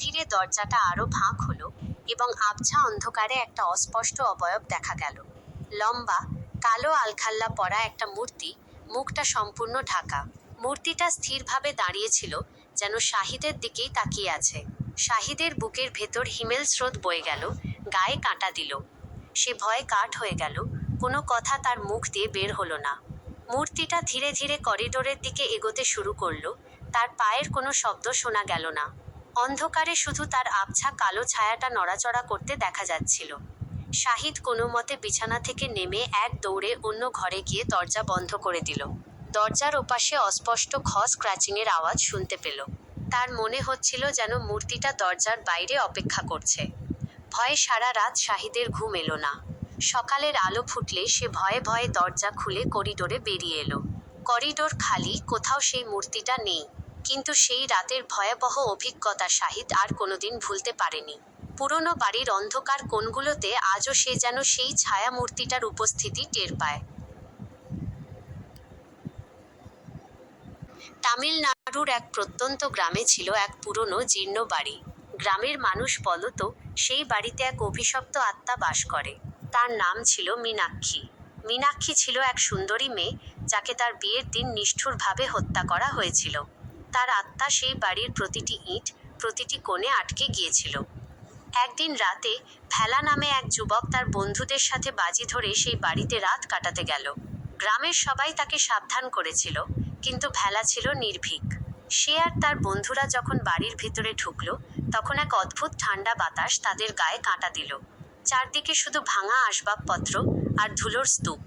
ধীরে দরজাটা আরো ফাঁক হলো এবং আবছা অন্ধকারে একটা অস্পষ্ট অবয়ব দেখা গেল। লম্বা, কালো আলখাল্লা পরা একটা মূর্তি, মুখটা সম্পূর্ণ ঢাকা। মূর্তিটা স্থিরভাবে দাঁড়িয়েছিল, যেন শাহিদের দিকেই তাকিয়ে আছে। শাহিদের বুকের ভেতর হিমেল স্রোত বয়ে গেল, গায়ে কাঁটা দিল। সে ভয়ে কাঠ হয়ে গেল, কোনো কথা তার মুখ দিয়ে বের হলো না। মূর্তিটা ধীরে ধীরে করিডোরের দিকে এগোতে শুরু করলো, তার পায়ের কোনো শব্দ শোনা গেল না। অন্ধকারে শুধু তার আবছা কালো ছায়াটা নড়াচড়া করতে দেখা যাচ্ছিল। শাহিদ কোনো মতে বিছানা থেকে নেমে এক দৌড়ে অন্য ঘরে গিয়ে দরজা বন্ধ করে দিল। দরজার ওপাশে অস্পষ্ট স্ক্র্যাচিংয়ের আওয়াজ শুনতে পেল। তার মনে হচ্ছিল যেন মূর্তিটা দরজার বাইরে অপেক্ষা করছে। ভয়ে সারা রাত শাহিদের ঘুম এলো না। সকালের আলো ফুটলে সে ভয়ে ভয়ে দরজা খুলে করিডোরে বেরিয়ে এলো। করিডোর খালি, কোথাও সেই মূর্তিটা নেই। কিন্তু সেই রাতের ভয়াবহ অভিজ্ঞতা শাহিদ আর কোনোদিন ভুলতে পারেনি। পুরনো বাড়ির অন্ধকার কোণগুলোতে আজও সে যেন সেই ছায়া মূর্তিটার উপস্থিতি টের পায়। তামিলনাড়ুর এক প্রত্যন্ত গ্রামে ছিল এক পুরনো জীর্ণ বাড়ি। গ্রামের মানুষ বলতো সেই বাড়িতে এক অভিশপ্ত আত্মা বাস করে। তার নাম ছিল মীনাক্ষী। মীনাক্ষী ছিল এক সুন্দরী মেয়ে, যাকে তার বিয়ের দিন নিষ্ঠুরভাবে হত্যা করা হয়েছিল। তার আত্মা সেই বাড়ির প্রতিটি ইট, প্রতিটি কোণে আটকে গিয়েছিল। একদিন রাতে ভেলা নামে এক যুবক তার বন্ধুদের সাথে বাজি ধরে সেই বাড়িতে রাত কাটাতে গেল। গ্রামের সবাই তাকে সাবধান করেছিল, কিন্তু ভেলা ছিল নির্ভীক। সে আর তার বন্ধুরা যখন বাড়ির ভিতরে ঢুকলো, তখন এক অদ্ভুত ঠান্ডা বাতাস তাদের গায়ে কাঁটা দিল। চারদিকে শুধু ভাঙা আসবাবপত্র আর ধুলোর স্তূপ।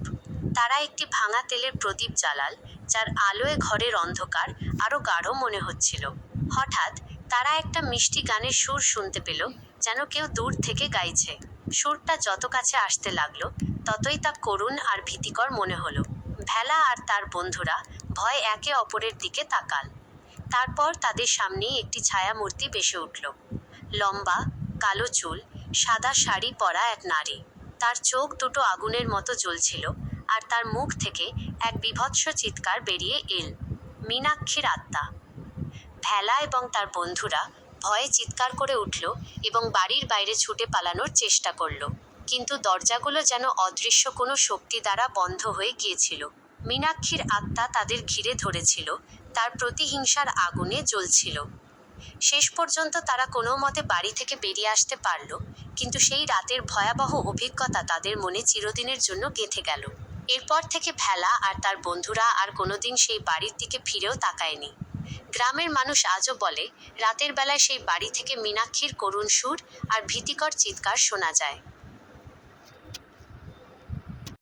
তারা একটি ভাঙা তেলের প্রদীপ জ্বালাল, যার আলোয় ঘরের অন্ধকার আরো গাঢ় মনে হচ্ছিল। হঠাৎ তারা একটা মিষ্টি গানের সুর শুনতে পেল, যেন কেউ দূর থেকে গাইছে। সুরটা যত কাছে আসতে লাগলো, ততই তা করুণ আর ভীতিকর মনে হলো। ভেলা আর তার বন্ধুরা ভয়ে একে অপরের দিকে তাকাল। তারপর তাদের সামনেই একটি ছায়ামূর্তি ভেসে উঠল। লম্বা, কালো চুল, সাদা শাড়ি পরা এক নারী। তার চোখ দুটো আগুনের মতো জ্বলছিল, আর তার মুখ থেকে এক বীভৎস চিৎকার বেরিয়ে এল, মীনাক্ষীর আত্মা। ভেলা এবং তার বন্ধুরা ভয়ে চিৎকার করে উঠল এবং বাড়ির বাইরে ছুটে পালানোর চেষ্টা করল। কিন্তু দরজাগুলো যেন অদৃশ্য কোনো শক্তি দ্বারা বন্ধ হয়ে গিয়েছিল। মীনাক্ষীর আত্মা তাদের ঘিরে ধরেছিল, তার প্রতিহিংসার আগুনে জ্বলছিল। শেষ পর্যন্ত তারা কোনো মতে বাড়ি থেকে বেরিয়ে আসতে পারল, কিন্তু সেই রাতের ভয়াবহ অভিজ্ঞতা তাদের মনে চিরদিনের জন্য গেঁথে গেল। এরপর থেকে ভেলা আর তার বন্ধুরা আর কোনোদিন সেই বাড়ির দিকে ফিরেও তাকায়নি। গ্রামের মানুষ আজও বলে, রাতের বেলায় সেই বাড়ি থেকে মীনাক্ষীর করুণ সুর আর ভীতিকর চিৎকার শোনা যায়।